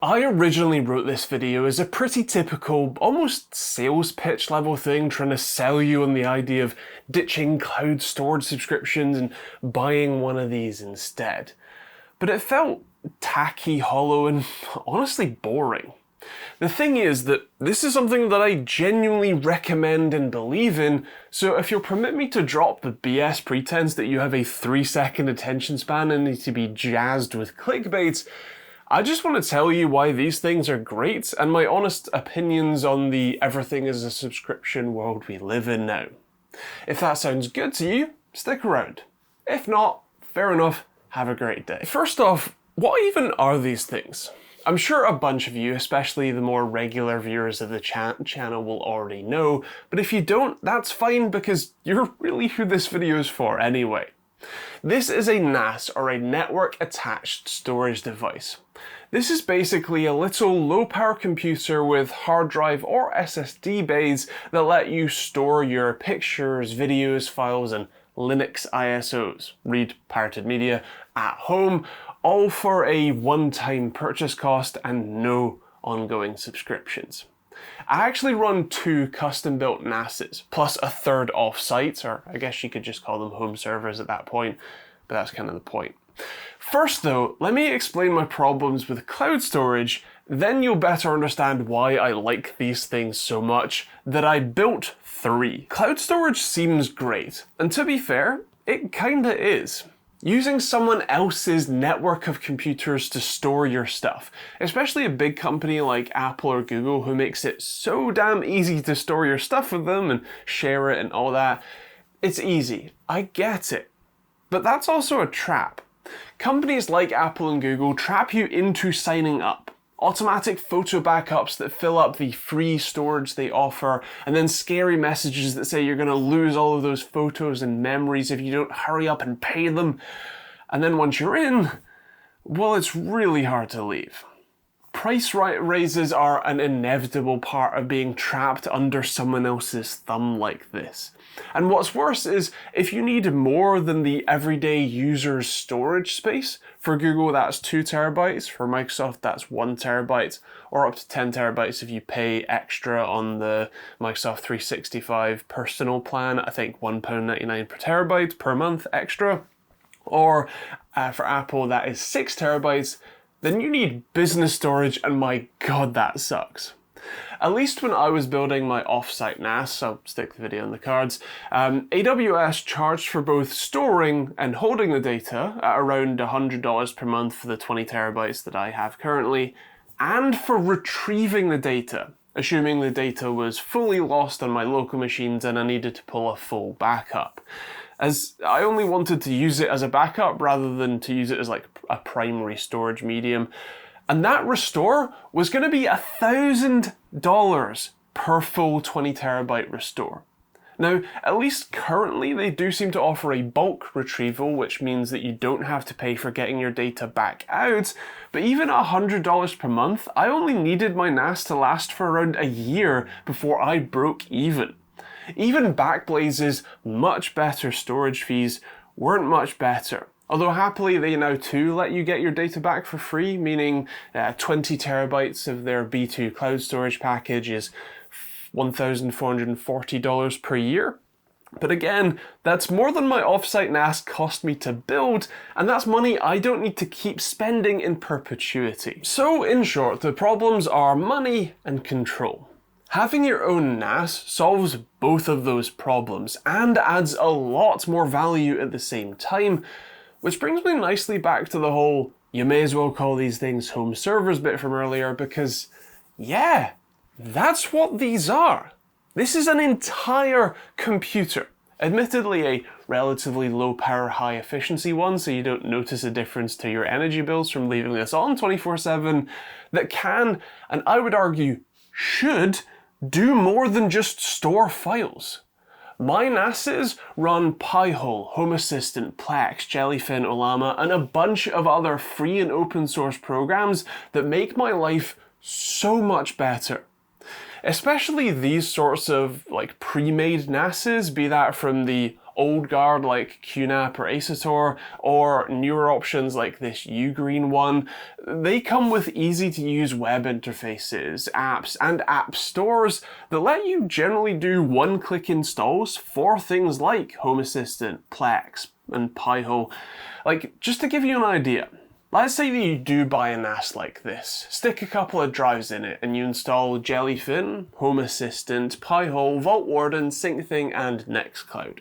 I originally wrote this video as a pretty typical, almost sales pitch level thing, trying to sell you on the idea of ditching cloud storage subscriptions and buying one of these instead. But it felt tacky, hollow, and honestly boring. The thing is that this is something that I genuinely recommend and believe in, so if you'll permit me to drop the BS pretense that you have a 3-second attention span and need to be jazzed with clickbait, I just want to tell you why these things are great and my honest opinions on the everything is a subscription world we live in now. If that sounds good to you, stick around. If not, fair enough, have a great day. First off, what even are these things? I'm sure a bunch of you, especially the more regular viewers of the channel, will already know, but if you don't, that's fine because you're really who this video is for anyway. This is a NAS, or a network attached storage device. This is basically a little low power computer with hard drive or SSD bays that let you store your pictures, videos, files and Linux ISOs, read pirated media, at home, all for a one-time purchase cost and no ongoing subscriptions. I actually run 2 custom-built NASs, plus a third off-site, or I guess you could just call them home servers at that point, but that's kind of the point. First though, let me explain my problems with cloud storage, then you'll better understand why I like these things so much that I built 3. Cloud storage seems great, and to be fair, it kinda is. Using someone else's network of computers to store your stuff, especially a big company like Apple or Google who makes it so damn easy to store your stuff with them and share it and all that, it's easy. I get it. But that's also a trap. Companies like Apple and Google trap you into signing up. Automatic photo backups that fill up the free storage they offer, and then scary messages that say you're going to lose all of those photos and memories if you don't hurry up and pay them. And then once you're in, well, it's really hard to leave. Price raises are an inevitable part of being trapped under someone else's thumb like this. And what's worse is, if you need more than the everyday user's storage space, for Google that's 2 terabytes, for Microsoft that's 1 terabyte, or up to 10 terabytes if you pay extra on the Microsoft 365 personal plan, I think £1.99 per terabyte per month extra, or for Apple that is 6 terabytes, then you need business storage, and my god, that sucks. At least when I was building my off-site NAS, I'll stick the video in the cards, AWS charged for both storing and holding the data at around $100 per month for the 20 terabytes that I have currently, and for retrieving the data, assuming the data was fully lost on my local machines and I needed to pull a full backup. As I only wanted to use it as a backup rather than to use it as like a primary storage medium. And that restore was going to be $1,000 per full 20 terabyte restore. Now, at least currently they do seem to offer a bulk retrieval, which means that you don't have to pay for getting your data back out, but even $100 per month, I only needed my NAS to last for around a year before I broke even. Even Backblaze's much better storage fees weren't much better. Although happily they now too let you get your data back for free, meaning 20 terabytes of their B2 cloud storage package is $1,440 per year. But again, that's more than my offsite NAS cost me to build, and that's money I don't need to keep spending in perpetuity. So in short, the problems are money and control. Having your own NAS solves both of those problems and adds a lot more value at the same time, which brings me nicely back to the whole you may as well call these things home servers bit from earlier, because yeah, that's what these are. This is an entire computer. Admittedly a relatively low power, high efficiency one, so you don't notice a difference to your energy bills from leaving this on 24/7, that can, and I would argue should, do more than just store files. My NASs run Pi-hole, Home Assistant, Plex, Jellyfin, Olama, and a bunch of other free and open source programs that make my life so much better. Especially these sorts of like pre-made NASs, be that from the old guard like QNAP or Asator, or newer options like this UGREEN one, they come with easy to use web interfaces, apps, and app stores that let you generally do one-click installs for things like Home Assistant, Plex, and Pi-hole. Like, just to give you an idea, let's say that you do buy a NAS like this, stick a couple of drives in it, and you install Jellyfin, Home Assistant, Pi-hole, Vault Warden, SyncThing, and Nextcloud.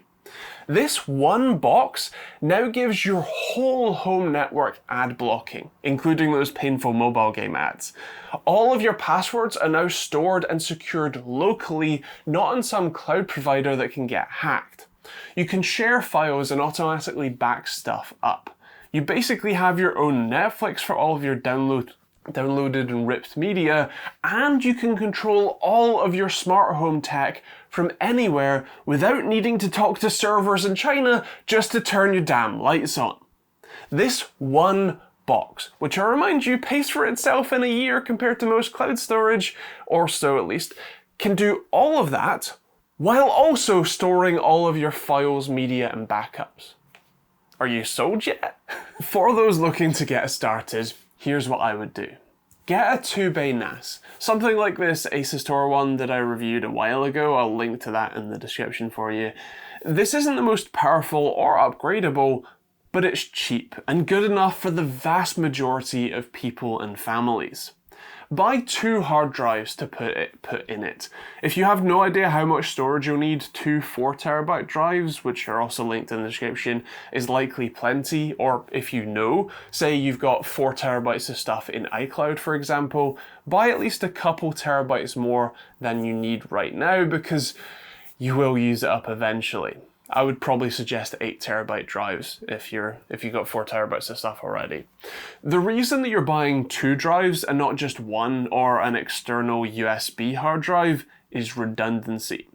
This one box now gives your whole home network ad blocking, including those painful mobile game ads. All of your passwords are now stored and secured locally, not on some cloud provider that can get hacked. You can share files and automatically back stuff up. You basically have your own Netflix for all of your downloaded and ripped media, and you can control all of your smart home tech from anywhere without needing to talk to servers in China just to turn your damn lights on. This one box, which I remind you pays for itself in a year compared to most cloud storage, or so at least, can do all of that while also storing all of your files, media, and backups. Are you sold yet? For those looking to get started, here's what I would do. Get a 2-bay NAS. Something like this Asator one that I reviewed a while ago, I'll link to that in the description for you. This isn't the most powerful or upgradable, but it's cheap and good enough for the vast majority of people and families. Buy 2 hard drives to put in it. If you have no idea how much storage you'll need, 2 4TB drives, which are also linked in the description, is likely plenty. Or if you know, say you've got 4TB of stuff in iCloud, for example, buy at least a couple terabytes more than you need right now, because you will use it up eventually. I would probably suggest 8TB drives if you got 4TB of stuff already. The reason that you're buying 2 drives and not just one or an external USB hard drive is redundancy.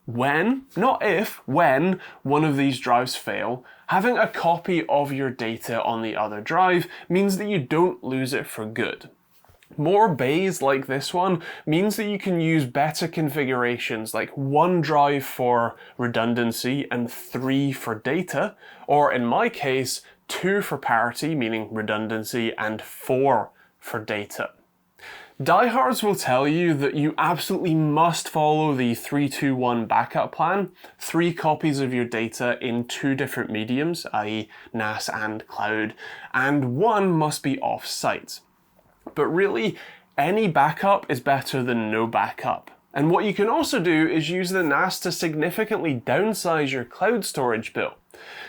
When, not if, when one of these drives fail, having a copy of your data on the other drive means that you don't lose it for good. More bays like this one means that you can use better configurations like 1 drive for redundancy and 3 for data, or in my case, 2 for parity, meaning redundancy, and 4 for data. Diehards will tell you that you absolutely must follow the 3-2-1 backup plan, 3 copies of your data in 2 different mediums, i.e. NAS and cloud, and 1 must be off-site. But really, any backup is better than no backup. And what you can also do is use the NAS to significantly downsize your cloud storage bill.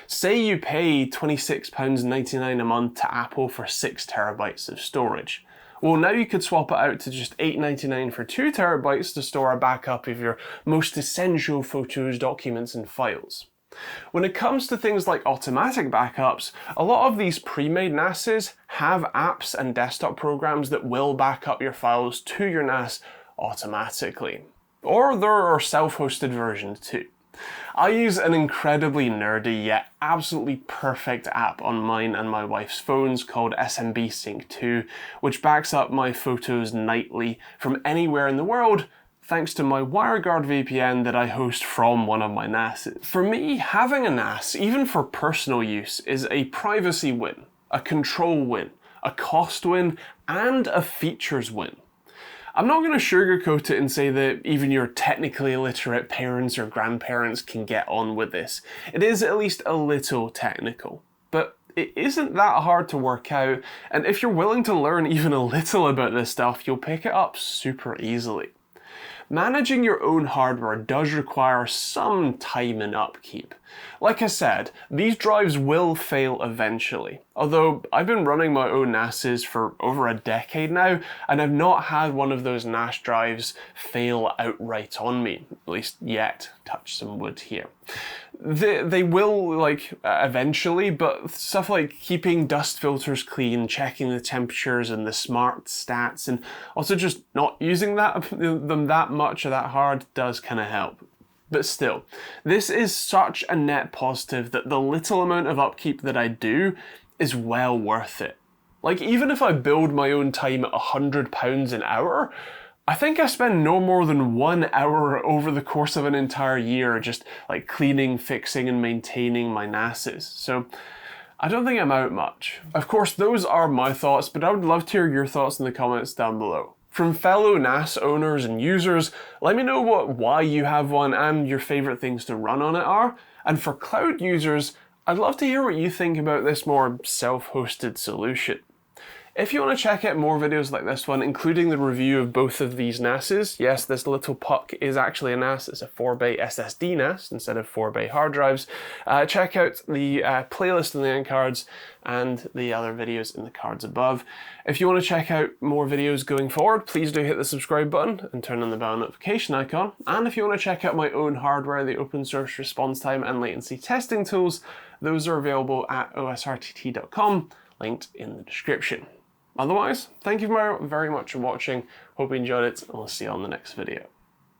Say you pay £26.99 a month to Apple for 6TB of storage. Well, now you could swap it out to just $8.99 for 2TB to store a backup of your most essential photos, documents, and files. When it comes to things like automatic backups, a lot of these pre-made NASs have apps and desktop programs that will back up your files to your NAS automatically. Or there are self-hosted versions too. I use an incredibly nerdy yet absolutely perfect app on mine and my wife's phones called SMB Sync 2, which backs up my photos nightly from anywhere in the world, thanks to my WireGuard VPN that I host from one of my NASs. For me, having a NAS, even for personal use, is a privacy win, a control win, a cost win, and a features win. I'm not going to sugarcoat it and say that even your technically illiterate parents or grandparents can get on with this. It is at least a little technical, but it isn't that hard to work out, and if you're willing to learn even a little about this stuff, you'll pick it up super easily. Managing your own hardware does require some time and upkeep. Like I said, these drives will fail eventually, although I've been running my own NASs for over a decade now, and I've not had one of those NAS drives fail outright on me, at least yet. Touch some wood here. They will, eventually, but stuff like keeping dust filters clean, checking the temperatures and the smart stats, and also just not using them that much or that hard does kind of help. But still, this is such a net positive that the little amount of upkeep that I do is well worth it. Like, even if I build my own time at £100 an hour, I think I spend no more than 1 hour over the course of an entire year just like cleaning, fixing, and maintaining my NASes. So I don't think I'm out much. Of course, those are my thoughts, but I would love to hear your thoughts in the comments down below. From fellow NAS owners and users, let me know why you have one and your favorite things to run on it are. And for cloud users, I'd love to hear what you think about this more self-hosted solution. If you want to check out more videos like this one, including the review of both of these NASes, yes, this little puck is actually a NAS, it's a 4-bay SSD NAS instead of 4-bay hard drives, check out the playlist in the end cards and the other videos in the cards above. If you want to check out more videos going forward, please do hit the subscribe button and turn on the bell notification icon. And if you want to check out my own hardware, the open source response time and latency testing tools, those are available at osrtt.com, linked in the description. Otherwise, thank you very much for watching, hope you enjoyed it, and we'll see you on the next video.